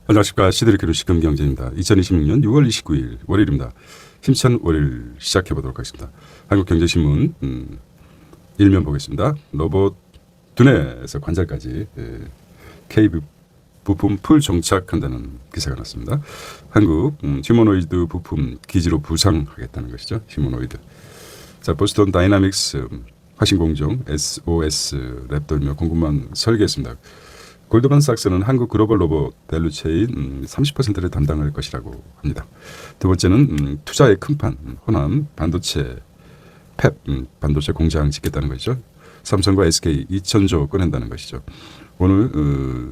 안녕하십니까. 시드리케로 시금경제입니다. 2026년 6월 29일 월요일입니다. 힘찬 월요일 시작해보도록 하겠습니다. 한국경제신문 일면 보겠습니다. 로봇 두뇌에서 관절까지 K 부품 풀 정착한다는 기사가 났습니다. 한국 휴머노이드 부품 기지로 부상하겠다는 것이죠. 휴머노이드. 자, 보스턴 다이나믹스 화신공정 SOS 랩돌며 공급망 설계했습니다. 골드만삭스는 한국 글로벌 로봇 밸류체인 30%를 담당할 것이라고 합니다. 두 번째는 투자의 큰판 호남 반도체 팹 반도체 공장 짓겠다는 것이죠. 삼성과 SK 2,000조 꺼낸다는 것이죠. 오늘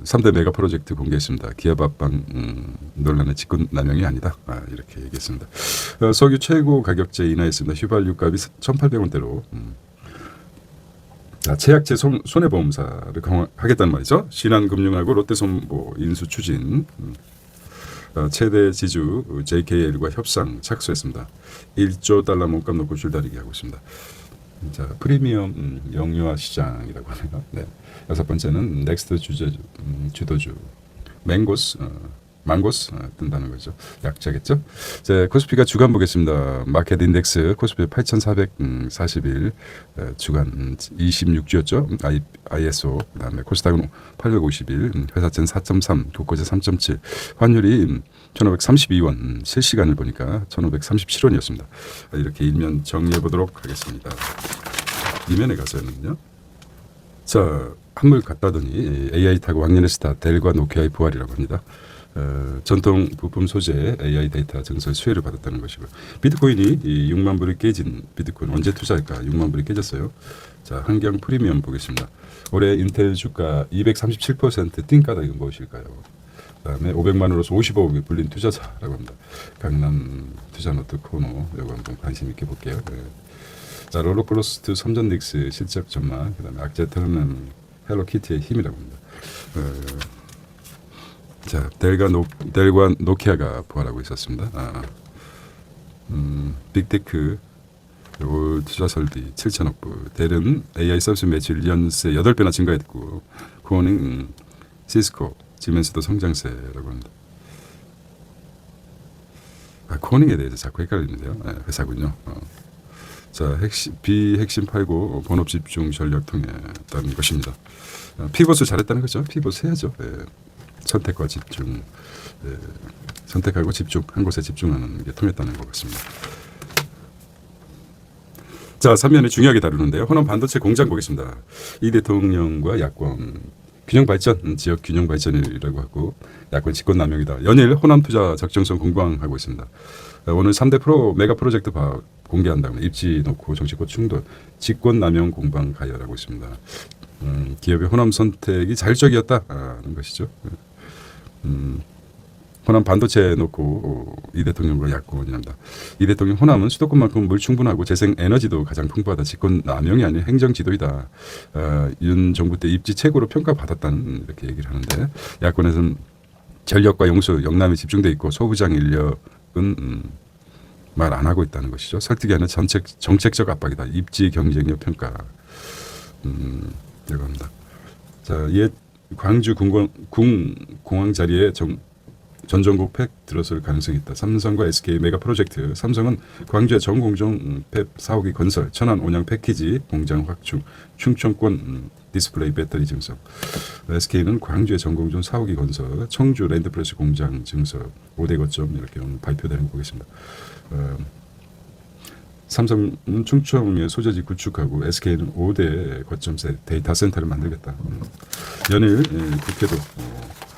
3대 메가 프로젝트 공개했습니다. 기업 압박 논란의 직권 남용이 아니다. 이렇게 얘기했습니다. 석유 최고 가격제 인하했습니다. 휘발유값이 1,800원대로 제약제 손해보험사를 강화하겠다는 말이죠. 신한금융하고 롯데손보 인수 추진. 최대 지주 JKL과 협상 착수했습니다. 1조 달러 몸값 놓고 줄다리기 하고 있습니다. 자, 프리미엄 영유아 시장이라고 하네요. 네. 여섯 번째는 넥스트 주도주 망고스 뜬다는 거죠. 약자겠죠. 자, 코스피가 주간 보겠습니다. 마켓 인덱스 코스피 8,441 주간 26주였죠. ISO 그다음에 코스닥은 851 회사채는 4.3 국고제 3.7 환율이 1,532원 실시간을 보니까 1,537원이었습니다. 이렇게 일면 정리해 보도록 하겠습니다. 이면에 가서는요. 자, 한물 갔다더니 AI 타고 왕년의 스타 델과 노키아의 부활이라고 합니다. 전통 부품 소재 AI 데이터 증설 수혜를 받았다는 것이고 비트코인이 6만 불이 깨진 비트코인 언제 투자할까 6만 불이 깨졌어요. 자, 한경 프리미엄 보겠습니다. 올해 인텔 주가 237% 뛴가다 이건 무엇일까요? 그다음에 500만 원으로서 55억이 불린 투자자라고 합니다. 강남 투자노트 코너 이거 한번 관심 있게 볼게요. 네. 자, 롤러코스터 삼전닉스 실적 전망 그다음에 악재터는 헬로키티의 힘이라고 합니다. 자, 델과 노키아가 부활하고 있었습니다. 빅테크 투자 설비 7천억 불. 델은 AI 서비스 매출 연세 8배나 증가했고 코닝 시스코 지멘스도 성장세라고 합니다. 코닝에 대해서 자꾸 헷갈리는데요. 회사군요. 자, 비핵심 팔고 본업 집중 전략 통했다는 것입니다. 피벗을 잘했다는 거죠. 피벗 해야죠. 선택과 집중, 선택하고 집중, 한 곳에 집중하는 게 통했다는 것 같습니다. 자, 3면에 중요하게 다루는데요. 호남 반도체 공장 보겠습니다. 이 대통령과 야권 균형 발전, 지역 균형 발전이라고 하고 야권 직권 남용이다. 연일 호남 투자 적정성 공방하고 있습니다. 오늘 3대 메가 프로젝트 공개한다고 입지 놓고 정치권 충돌, 직권 남용 공방 가열하고 있습니다. 기업의 호남 선택이 자율적이었다는 것이죠. 호남 반도체 놓고 이 대통령과 야권이 합니다. 이 대통령 호남은 수도권만큼 물 충분하고 재생 에너지도 가장 풍부하다. 직권 남용이 아닌 행정 지도이다. 윤 정부 때 입지 최고로 평가받았다는 이렇게 얘기를 하는데 야권에서는 전력과 용수, 영남에 집중돼 있고 소부장 인력은 말 안 하고 있다는 것이죠. 설득이 아니라 정책적 압박이다. 입지 경쟁력 평가 이라고 합니다. 자, 옛 광주 공항 자리에 전전국 팩 들어설 가능성이 있다. 삼성과 SK 메가 프로젝트. 삼성은 광주의 전공정 팩 4호기 건설, 천안 온양 패키지 공장 확충, 충청권 디스플레이 배터리 증설. SK는 광주의 전공정 4호기 건설, 청주 랜드프레스 공장 증설 5대 거점 이렇게 오늘 발표되는 거 보겠습니다. 삼성은 충청의 소재지 구축하고 SK는 5대 거점 데이터 센터를 만들겠다. 연일 국회도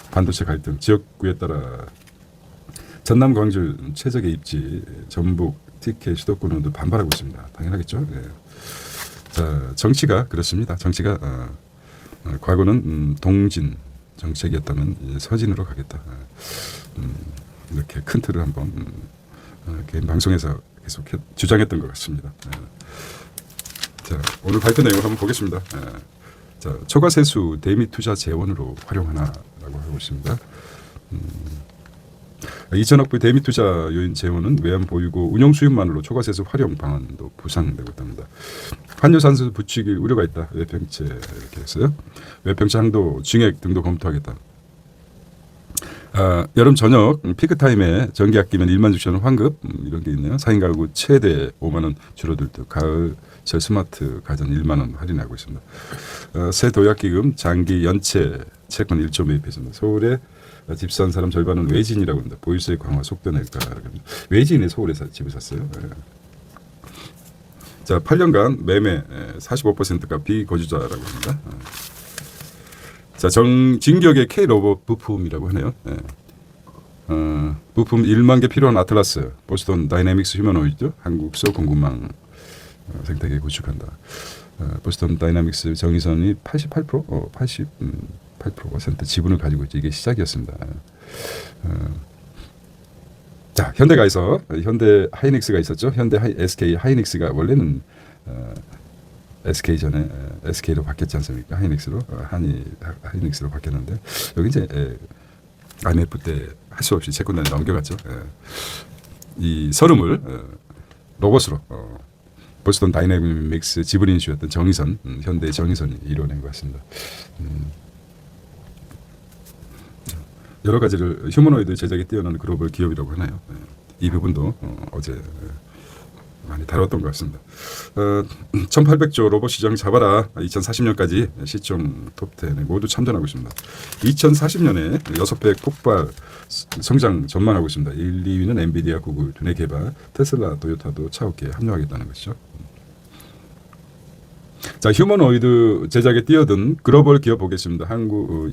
반도체 갈등, 지역구에 따라 전남 광주 최적의 입지, 전북, TK 수도권은 반발하고 있습니다. 당연하겠죠. 네. 자, 정치가 그렇습니다. 정치가 과거는 동진 정책이었다면 서진으로 가겠다. 이렇게 큰 틀을 한번 개인 방송에서 계속 주장했던 것 같습니다. 자, 오늘 발표 내용을 한번 보겠습니다. 자, 초과세수 대미 투자 재원으로 활용하나라고 하고 있습니다. 2천억 불 대미 투자 요인 재원은 외환 보유고 운용 수입만으로 초과세수 활용 방안도 부상되고 있답니다. 환율산수 부추기 우려가 있다. 외평채 이렇게 했어요. 외평채 항도 증액 등도 검토하겠다. 여름 저녁 피크 타임에 전기 아끼면 1만 주시는 환급 이런 게 있네요. 4인 가구 최대 5만 원 줄어들 듯 가을 저 스마트 가전 1만 원 할인하고 있습니다. 새 도약기금 장기 연체 채권 1조 매입했습니다. 서울에 집 산 사람 절반은 외지인이라고 합니다. 보유세 강화 속도 낼까. 외지인이 서울에 집을 샀어요. 자, 8년간 매매 45%가 비거주자라고 합니다. 자, 진격의 K-로봇 부품이라고 하네요. 부품 1만 개 필요한 아틀라스, 보스턴 다이내믹스 휴머노이드, 한국서 공급망 생태계 구축한다. 보스턴 다이내믹스 정의선이 88%, 88% 지분을 가지고 있죠. 이게 시작이었습니다. 자, 현대가에서 현대 하이닉스가 있었죠. SK 하이닉스가 원래는 SK 전에 SK로 바뀌었지 않습니까? 하이닉스로 하이닉스로 바뀌었는데 여기 이제 IMF 때 할 수 없이 채권단에 넘겨갔죠. 이 서름을 로봇으로 보스턴 다이내믹스 지브린이슈였던 정의선, 현대 정의선이 이뤄낸 것 같습니다. 여러 가지를 휴머노이드 제작에 뛰어난 글로벌 기업이라고 하나요? 이 부분도 어제 많이 다뤘던 것 같습니다. 1800조 로봇 시장 잡아라. 2040년까지 시총 톱10에 모두 참전하고 있습니다. 2040년에 6배 폭발 성장 전망하고 있습니다. 1, 2위는 엔비디아, 구글, 두뇌 개발, 테슬라, 토요타도 차업계에 합류하겠다는 것이죠. 자, 휴머노이드 제작에 뛰어든 글로벌 기업 보겠습니다.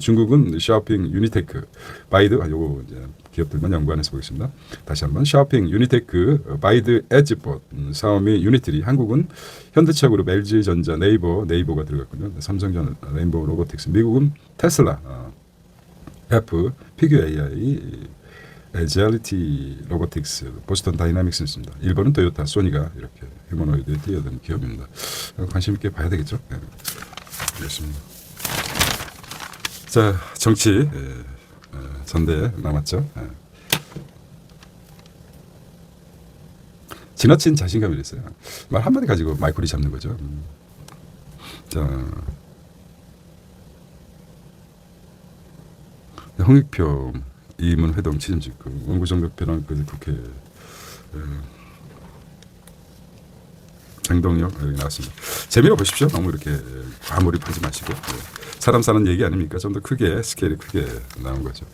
중국은 샤오핑, 유니테크, 바이드, 요거 이제 기업들만 연관해서 보겠습니다. 다시 한번 샤오핑, 유니테크, 바이드, 에지봇, 샤오미, 유니트리. 한국은 현대차그룹, LG전자, 네이버가 들어갔군요. 삼성전, 레인보우 로보틱스. 미국은 테슬라, F, 피규어 AI, 에지알리티 로보틱스, 보스턴 다이나믹스 있습니다. 일본은 토요타, 소니가 이렇게 휴머노이드에 뛰어든 기업입니다. 관심 있게 봐야 되겠죠. 네. 그렇습니다. 자, 정치 전대 남았죠. 지나친 자신감이 있어요. 말 한마디 가지고 마이크를 잡는 거죠. 자, 홍익표 이문 회동 취임직구 원구정벽 변환까지 국회 행동력 여기 나왔습니다. 재미로 보십시오. 너무 이렇게 과몰입하지 마시고 사람 사는 얘기 아닙니까? 좀 더 크게 스케일이 크게 나온 거죠.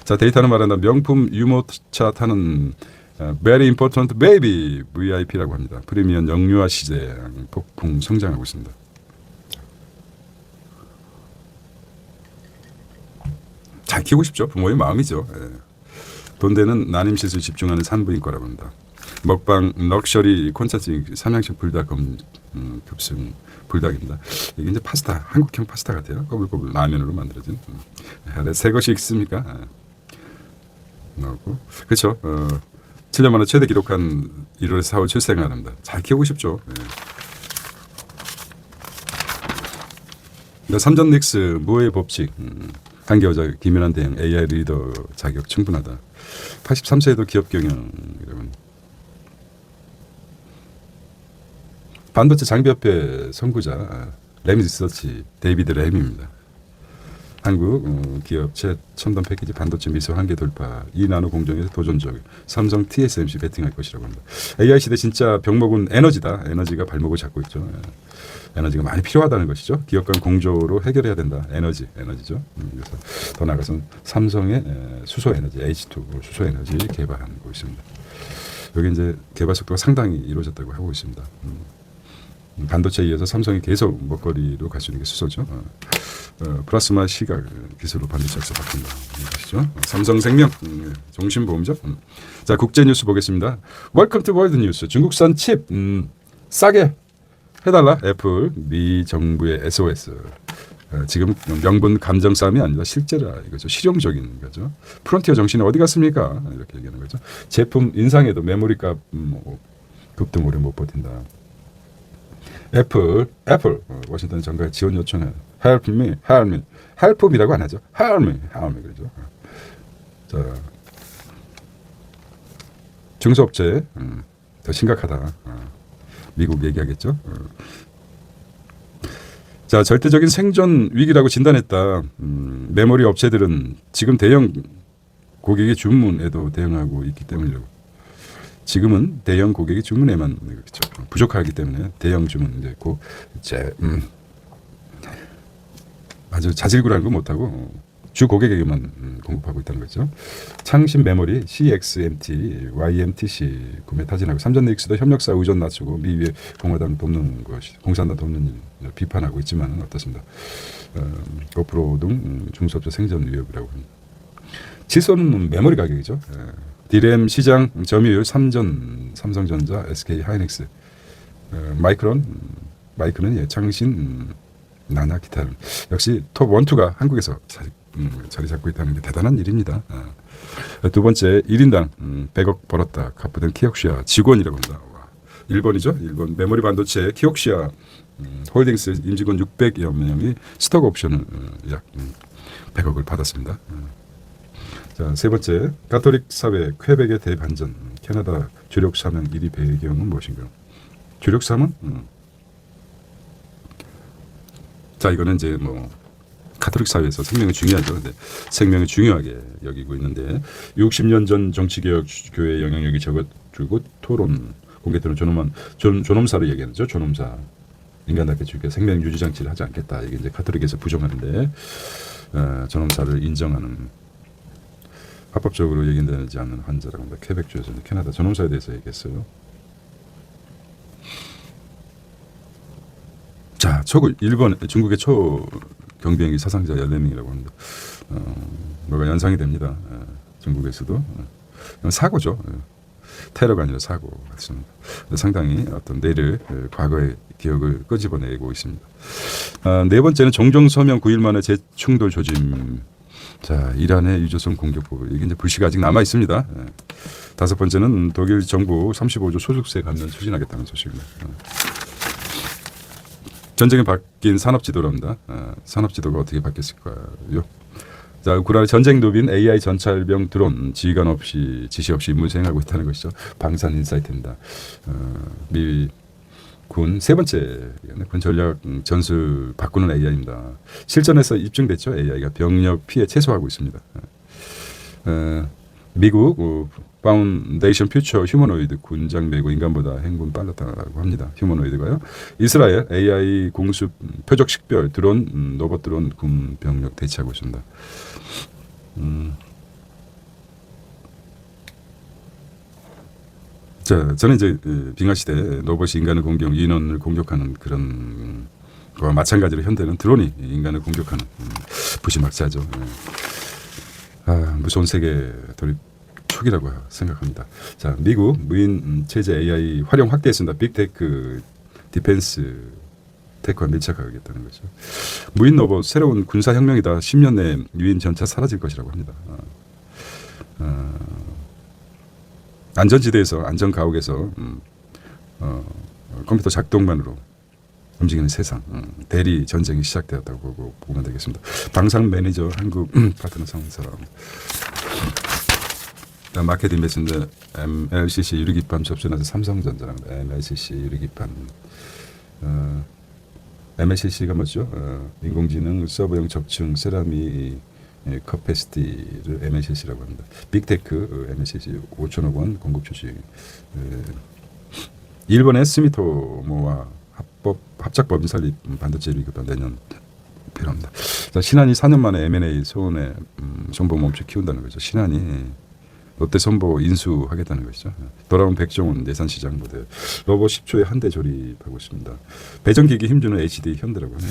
자, 데이터는 말한다. 명품 유모차 타는 very important baby VIP라고 합니다. 프리미엄 영유아 시장 폭풍 성장하고 있습니다. 잘 키우고 싶죠. 부모의 마음이죠. 돈 되는 난임 시술 집중하는 산부인과라고 합니다. 먹방 럭셔리 콘텐츠 삼양식 불닭 급승 불닭입니다. 이게 이제 파스타, 한국형 파스타 같아요. 꼬불꼬불 라면으로 만들어진. 새 것이 있습니까? 나오고 그렇죠. 7년 만에 최대 기록한 1월 4월 출생아랍니다. 잘 키우고 싶죠. 삼전 닉스 무의 법칙. 한계 여자 김연한 대행 AI 리더 자격 충분하다. 83세에도 기업 경영 여러분. 반도체 장비협회 선구자 램 리서치 데이비드 램입니다. 한국 기업 최첨단 패키지 반도체 미소 한계 돌파 2나노 공정에서 도전적 삼성 TSMC 베팅할 것이라고 합니다. AI 시대 진짜 병목은 에너지다. 에너지가 발목을 잡고 있죠. 에너지가 많이 필요하다는 것이죠. 기업 간 공조로 해결해야 된다. 에너지죠. 그래서 더 나아가서는 삼성의 수소 에너지 H2 수소 에너지 개발하고 있습니다. 여기 이제 개발 속도가 상당히 이루어졌다고 하고 있습니다. 반도체에 이어서 삼성이 계속 먹거리로 갈 수 있는 게 수소죠. 플라스마 시각 기술로 반도체 역사 바꾼다. 것이죠. 삼성생명 종신보험죠. 자, 국제 뉴스 보겠습니다. 웰컴 투 월드 뉴스. 중국산 칩 싸게 해달라. 애플 미 정부의 SOS. 지금 명분 감정 싸움이 아니라 실제라 이거죠. 실용적인 거죠. 프론티어 정신이 어디 갔습니까? 이렇게 얘기하는 거죠. 제품 인상에도 메모리값 급등 오래 못 버틴다. 애플 워싱턴 정가에 지원 요청해. Help me. help이라고 안 하죠. Help me 그러죠. 자, 중소업체 더 심각하다. 미국 얘기하겠죠. 자, 절대적인 생존 위기라고 진단했다. 메모리 업체들은 지금 대형 고객의 주문에도 대응하고 있기 때문이라고. 지금은 대형 고객의 주문에만 그렇죠. 부족하기 때문에 대형 주문 이제 아주 자질구레한 거 못하고 주 고객에게만 공급하고 있다는 거죠. 창신 메모리 CXMT, YMTC 구매 타진하고 삼전리익스도 협력사 의존 낮추고 미위에 공화당 돕는 것이 공산당 돕는 일 비판하고 있지만 어떻습니다. 고프로 등 중소업체 생존 위협이라고 합니다. 치솟는 메모리 가격이죠. 디램 시장 점유율 삼성전자, SK 하이닉스, 마이크는 창신, 나나 기타 역시 톱 1, 2가 한국에서 자리 잡고 있다는 게 대단한 일입니다. 두 번째 1인당 100억 벌었다. 갚으던 키옥시아 직원이라고 합니다. 일본이죠. 일본 메모리 반도체 키옥시아 홀딩스 임직원 600여 명이 스톡 옵션을 약 100억을 받았습니다. 자, 세 번째 가톨릭 사회 퀘벡의 대반전. 캐나다 주력 사명 1위 배경은 무엇인가요? 주력 사명? 자, 이거는 이제 가톨릭 사회에서 생명이 중요하죠. 근데 생명이 중요하게 여기고 있는데 60년 전 정치개혁 교회의 영향력이 적어주고 토론 공개 토론 존엄사를 얘기하죠. 존엄사 인간답게 주게 생명 유지 장치를 하지 않겠다. 이게 이제 가톨릭에서 부정하는데 존엄사를 인정하는 합법적으로 얘기되지 않는 환자라고 합니다. 퀘벡주에서 캐나다 존엄사에 대해서 얘기했어요. 자, 일본 중국의 경비행기 사상자 14명이라고 합니다. 뭐가 연상이 됩니다. 중국에서도 사고죠. 테러가 아니라 사고 같습니다. 상당히 어떤 내를 과거의 기억을 끄집어내고 있습니다. 네 번째는 종전서명 9일 만에 재충돌 조짐. 자, 이란의 유조선 공격법 이게 이제 불씨가 아직 남아 있습니다. 다섯 번째는 독일 정부 35조 소득세 감면 추진하겠다는 소식입니다. 전쟁에 바뀐 산업지도랍니다. 산업지도가 어떻게 바뀌었을까요? 자, 우크라이나 전쟁 노빈 AI 전찰병 드론 지휘관 없이 지시 없이 임무 수행하고 있다는 것이죠. 방산 인사이트입니다. 미 군 세 번째 군 전략 전술 바꾸는 AI입니다. 실전에서 입증됐죠. AI가 병력 피해 최소화하고 있습니다. 미국 파운데이션 퓨처 휴머노이드 군장 메고 인간보다 행군 빨랐다고 합니다. 휴머노이드가요. 이스라엘 AI 공습 표적 식별 드론 로봇 드론 군 병력 대치하고 있습니다. 자, 저는 이제 빙하 시대 로봇이 인간을 인원을 공격하는 그런 거와 마찬가지로 현대는 드론이 인간을 공격하는 부시막사죠. 무서운 세계 돌입 초기라고 생각합니다. 자, 미국 무인 체제 AI 활용 확대했습니다. 빅테크 디펜스 테크와 밀착하겠다는 거죠. 무인 로봇 새로운 군사 혁명이다. 10년 내에 유인 전차 사라질 것이라고 합니다. 안전지대에서 안전가옥에서 컴퓨터 작동만으로 움직이는 세상 대리 전쟁이 시작되었다고 보면 되겠습니다. 방산 매니저 한국 파트너 상사람 마케팅 메신저 MLCC 유리기판 접수나서 삼성전자랍니다. MLCC 유리기판 MLCC가 뭐죠? 인공지능 서버용 접층 세라믹 커패시티를 MLCC라고 합니다. 빅테크 MLCC 5천억 원 공급 추진. 일본의 스미토모와 합작법인 설립 반도체 유리기판 내년 필요합니다. 자, 신한이 4년 만에 M&A 소원에 정보 몸체 키운다는 거죠. 신한이 롯데 선보 인수하겠다는 것이죠. 돌아온 백종원 예산시장 모델 로봇 10초에 한 대 조립하고 있습니다. 배전기기 힘주는 HD 현대라고 하네요.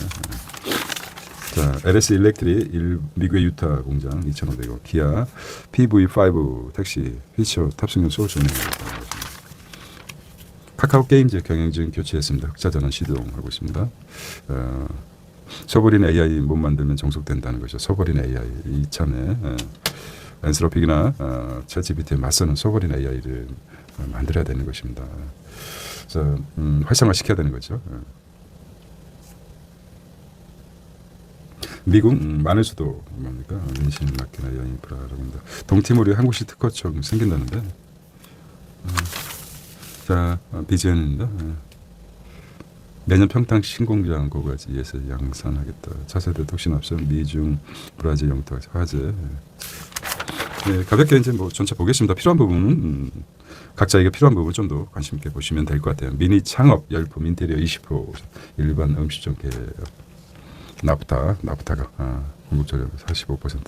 자, LS 일렉트리 미국의 유타 공장 2,500억, 기아 PV5 택시 휘처 탑승용 솔루션을 카카오 게임즈 경영진 교체했습니다. 흑자전환 시동하고 있습니다. 서버린 AI 못 만들면 종속된다는 것이죠. 서버린 AI 이참에 엔스로픽이나 챗GPT에 맞서는 서버린 AI를 만들어야 되는 것입니다. 그래서 활성화시켜야 되는 거죠. 미국 마늘수도 뭡니까? 민심 맡기나 여인프라라고 합니다. 동티모르 한국식 특허청 생긴다는데. 자, BGN입니다. 내년 평당 신공장 고가지 ES 양산하겠다. 차세대 혁신 앞선 미중 브라질 영토 화재. 네, 가볍게 이제 뭐 전체 보겠습니다. 필요한 부분은 각자에게 필요한 부분 좀 더 관심 있게 보시면 될 것 같아요. 미니 창업 열품 인테리어 20% 일반 음식점 개업 나프타가 공급조력 45%.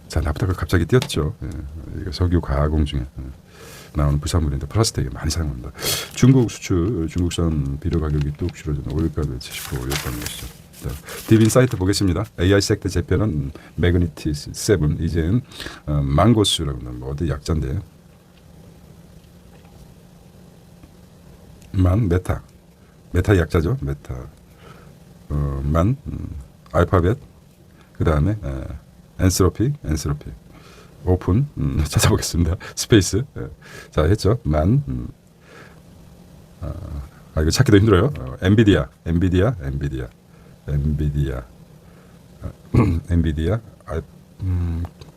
자, 나프타가 갑자기 뛰었죠. 예, 이거 석유 가공 중에 나오는 부산물인데 플라스틱이 많이 사용합니다. 중국 수출 중국산 비료 가격이 뚝 줄어드는 오일가루 70% 올렸다는 것이죠. 자, 디빈 사이트 보겠습니다. AI 섹터 재편은 매그니티스 7 이제는 망고스라고 하는 뭐 어디 약자인데 메타 약자죠. 메타 알파벳 그 다음에 엔스로피 오픈 찾아보겠습니다. 스페이스 자 했죠. 이거 찾기도 힘들어요. 엔비디아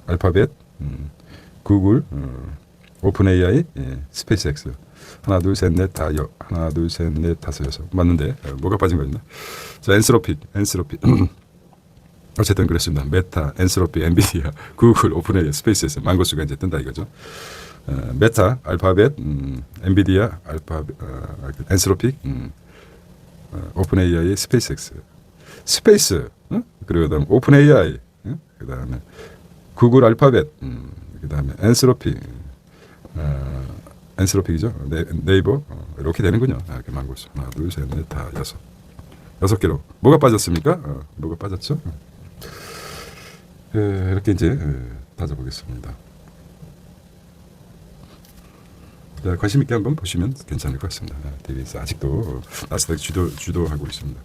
알파벳 구글 오픈 AI 스페이스 X 하나 둘 셋 넷 다섯 여섯 맞는데 뭐가 빠진 거 있나? 자 엔스로피 어쨌든 그렇습니다. 메타, 엔스로피, 엔비디아, 구글, 오픈AI, 스페이스에서 망고수가 이제 뜬다 이거죠. 메타, 알파벳, 엔비디아, 엔스로피, 오픈AI, 스페이스X, 스페이스, 그리고 그다음 오픈AI, 그다음에 구글 알파벳, 그다음에 엔스로피죠. 네이버 이렇게 되는군요. 이렇게 망고수 하나, 둘, 셋, 넷, 다 여섯 개로 뭐가 빠졌습니까? 뭐가 빠졌죠? 이렇게 이제 따져보겠습니다. 자, 관심 있게 한번 보시면 괜찮을 것 같습니다. DBS 아직도 나스닥 주도하고 있습니다.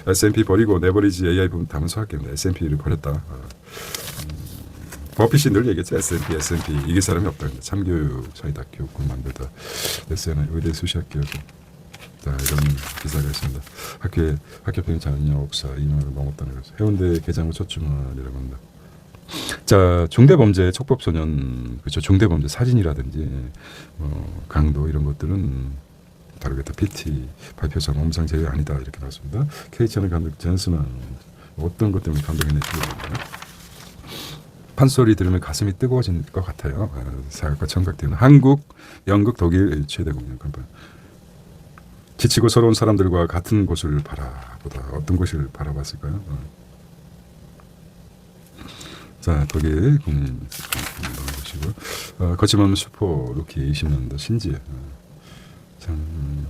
S&P 버리고 레버리지 AI 부분 담은 소학계입니다. S&P를 버렸다. 버핏이 늘 얘기했죠. S&P 이길 사람이 없다. 참교육 사이다 교육군 만들다. SNI 의대 수시학교 자, 이런 기사가 있습니다. 학교 평균 자녀 옥사 2년을 넘었다는 것을 해운대 개장후 첫 주말이라고 합니다. 자, 중대범죄 촉법소년 그렇죠. 중대범죄 사진이라든지 강도 이런 것들은 다루겠다. PT 발표상 엄상 제외 아니다 이렇게 나왔습니다. K채널 감독 전수만 어떤 것 때문에 감독했는지 모르겠네요. 판소리 들으면 가슴이 뜨거워질 것 같아요. 사각과 청각되는 한국, 영국, 독일 최대 공연 간판. 지치고 서러운 사람들과 같은 곳을 바라보다 어떤 곳을 바라봤을까요? 자, 독일 국민 보시고 거침없는 슈퍼 루키 20년도 신지 참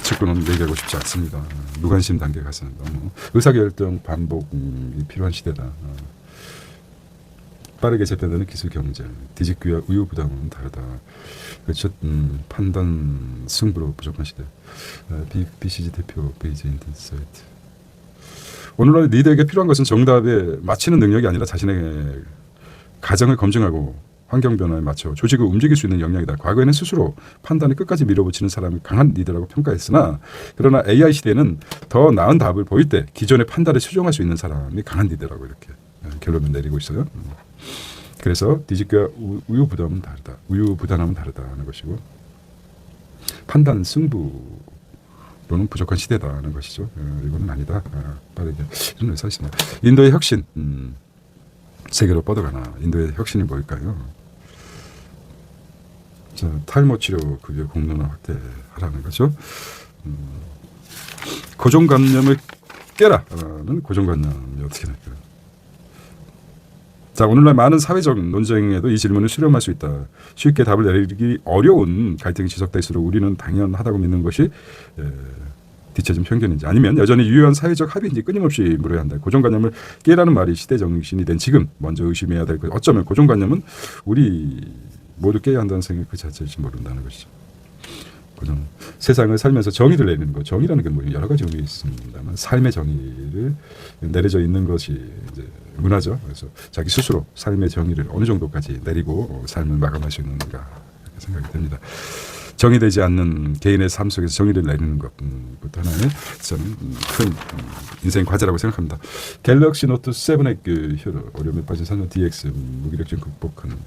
축구는 얘기하고 싶지 않습니다. 무관심 단계 가서 너무 의사결정 반복이 필요한 시대다. 빠르게 재편되는 기술 경쟁, 뒤집기와 우유 부담은 다르다. 그렇죠. 판단 승부로 부족한 시대. BCG 대표 베이지 인사이트. 오늘날 리더에게 필요한 것은 정답에 맞히는 능력이 아니라 자신의 가정을 검증하고 환경 변화에 맞춰 조직을 움직일 수 있는 역량이다. 과거에는 스스로 판단을 끝까지 밀어붙이는 사람을 강한 리더라고 평가했으나 그러나 AI 시대는 더 나은 답을 보일 때 기존의 판단을 수정할 수 있는 사람이 강한 리더라고 이렇게 결론을 내리고 있어요. 그래서 뒤집기와 우유 부담은 다르다. 우유 부담은 다르다는 것이고 판단 승부로는 부족한 시대다는 것이죠. 이거는 아니다. 빠르게 이런 의사 있습니다. 인도의 혁신 세계로 뻗어가나. 인도의 혁신이 뭘까요? 자, 탈모 치료 급여 공론화 확대하라는 거죠. 고정관념을 깨라라는 고정관념이 어떻게 될까요? 자, 오늘날 많은 사회적 논쟁에도 이 질문을 수렴할 수 있다. 쉽게 답을 내리기 어려운 갈등이 지속될수록 우리는 당연하다고 믿는 것이 뒤처진 편견인지 아니면 여전히 유효한 사회적 합의인지 끊임없이 물어야 한다. 고정관념을 깨라는 말이 시대정신이 된 지금 먼저 의심해야 될 것. 어쩌면 고정관념은 우리 모두 깨야 한다는 생각 그 자체일지 모른다는 것이죠. 세상을 살면서 정의를 내리는 것. 정의라는 게 뭐 여러 가지 의미 있습니다만 삶의 정의를 내려져 있는 것이 이제 문화죠. 그래서 자기 스스로 삶의 정의를 어느 정도까지 내리고 삶을 마감할 수 있는가 이렇게 생각이 됩니다. 정의되지 않는 개인의 삶 속에서 정의를 내리는 것부터 하나의 저는 큰 인생 과제라고 생각합니다. 갤럭시 노트 7의 그 효로 어려움에 빠진 산업 DX 무기력증 극복하는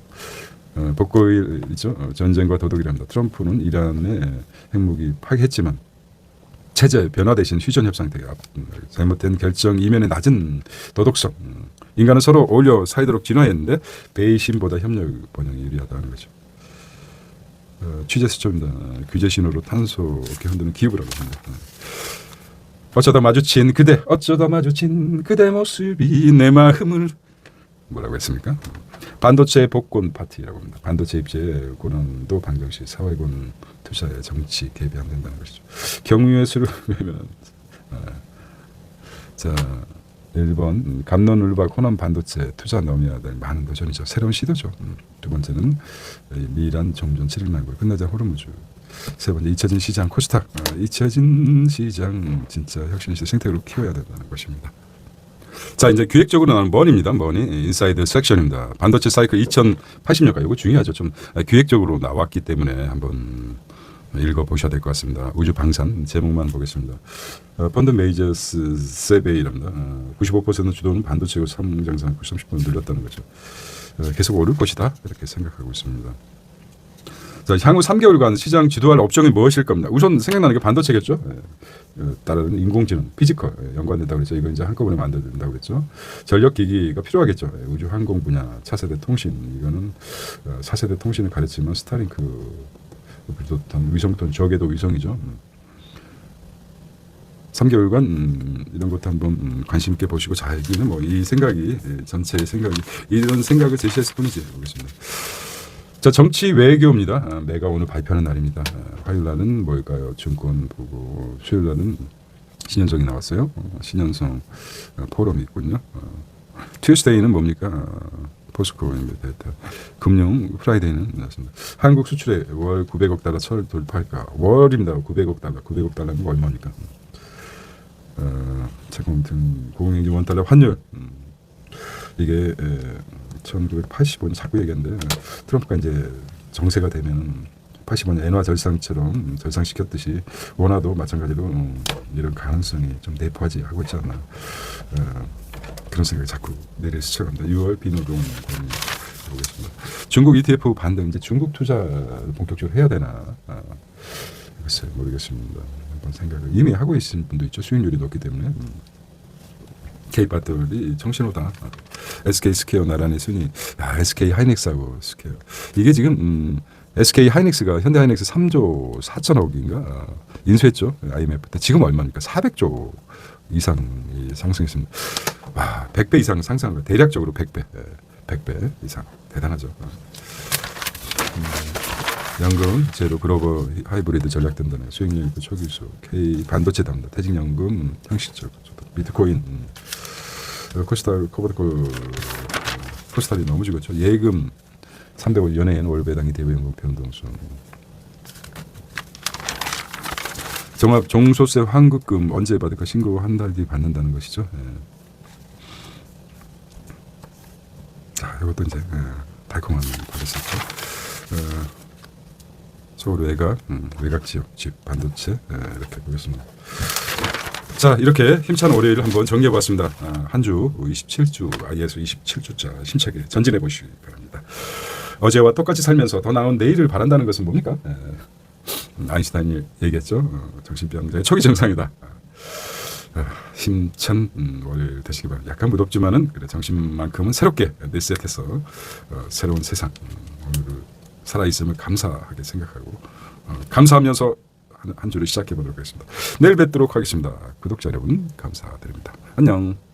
복고일이죠. 전쟁과 도덕이랍니다. 트럼프는 이란의 핵무기 파기했지만 체제 변화 대신 휴전 협상 되게 잘못된 결정 이면의 낮은 도덕성. 인간은 서로 어울려 사이도록 진화했는데 배신보다 협력 번영이 유리하다는 거죠. 취재 수첩입니다. 규제 신호로 탄소 이렇게 흔드는 기업이라고 합니다. 어쩌다 마주친 그대 모습이 내 마음을 뭐라고 했습니까? 반도체 복권 파티라고 합니다. 반도체 입체 권한도 방정시 사회권 투자에 정치 개입이 안 된다는 것이죠. 경유의 수를 외면. 자, 1번 갑론을박 호남 반도체 투자 넘어야 될 많은 도전이죠. 새로운 시도죠. 두 번째는 미란 종전 7일만고 끝나자 호르무즈. 세 번째 잊혀진 시장 코스닥. 잊혀진 시장 진짜 혁신시 생태계로 키워야 된다는 것입니다. 자, 이제 기획적으로 나오는 머니입니다. 머니 인사이드 섹션입니다. 반도체 사이클 2080년까지 이거 중요하죠. 좀 기획적으로 나왔기 때문에 한번 읽어보셔야 될 것 같습니다. 우주 방산 제목만 보겠습니다. 펀드 메이저스 세베이랍니다. 95% 주도는 반도체고 상장상 30% 늘렸다는 거죠. 계속 오를 것이다 이렇게 생각하고 있습니다. 자, 향후 3개월간 시장 주도할 업종이 무엇일 겁니다. 우선 생각나는 게 반도체겠죠. 따른 인공지능, 피지컬 연관된다고 그랬죠. 이거 이제 한꺼번에 만들어진다고 그랬죠. 전력기기가 필요하겠죠. 우주 항공 분야, 차세대 통신 이거는 4세대 통신을 가르치면 스타링크 비롯한 위성ton 저궤도 위성이죠. 3개월간 이런 것도 한번 관심 있게 보시고 자, 여기는 뭐 이 생각이 전체의 생각이 이런 생각을 제시했을 뿐이지 보겠습니다. 자, 정치 외교입니다. 매가 오늘 발표하는 날입니다. 화요일 날은 뭘까요? 증권 보고 수요일 날은 신현성이 나왔어요. 신현성 포럼이 있군요. 튜스데이는 뭡니까? 포스코 데이터. 금융 프라이데이는 나왔습니다. 한국 수출에 월 900억 달러 설 돌파할까? 월입니다. 900억 달러. 900억 달러는 얼마입니까? 제공 등 공행지 원달러 환율. 이게 1985년 자꾸 얘기하는데 트럼프가 이제 정세가 되면 85년 엔화 절상처럼 절상시켰듯이 원화도 마찬가지로 이런 가능성이 좀 내포하지 하고 있지 않나. 그런 생각이 자꾸 내려 스쳐갑니다. 6월 비노동 보겠습니다. 중국 ETF 반등 이제 중국 투자 본격적으로 해야 되나 글쎄 모르겠습니다. 한번 생각을 이미 하고 있는 분도 있죠. 수익률이 높기 때문에. K바들이 정신호다. SK 스퀘어 나란히 순위. SK 하이닉스하고 스퀘어. 이게 지금 SK 하이닉스가 현대 하이닉스 3조 4천억인가 인수했죠. IMF 때. 지금 얼마입니까? 400조 이상이 상승했습니다. 와, 100배 이상 상승한 거예요. 대략적으로 100배. 100배 이상. 대단하죠. 연금, 제로, 글로벌, 하이브리드 전략된다는 수익률 있고 초기수, K 반도체 담당, 퇴직연금, 형식적, 비트코인, 코스닥, 코버드콜, 코스닥이 너무 죽었죠. 예금 300원 연예인 월 배당이 대부연금 변동수. 종합 종소세 환급금 언제 받을까 신고 한 달 뒤 받는다는 것이죠. 예. 자, 이것도 이제 달콤한 버릇이죠. 서울 외곽, 외곽 지역, 집, 반도체 이렇게 보겠습니다. 자, 이렇게 힘찬 월요일을 한번 정리해봤습니다. 한 주 27주, IS 27주차 힘차게 전진해 보시기 바랍니다. 어제와 똑같이 살면서 더 나은 내일을 바란다는 것은 뭡니까? 아인슈타인이 얘기했죠. 정신병자의 초기 증상이다. 힘찬 월요일 되시기 바랍니다. 약간 무덥지만은 그래 정신만큼은 새롭게 리셋해서 새로운 세상 오늘을 살아있음을 감사하게 생각하고 감사하면서 한 주를 시작해 보도록 하겠습니다. 내일 뵙도록 하겠습니다. 구독자 여러분 감사드립니다. 안녕.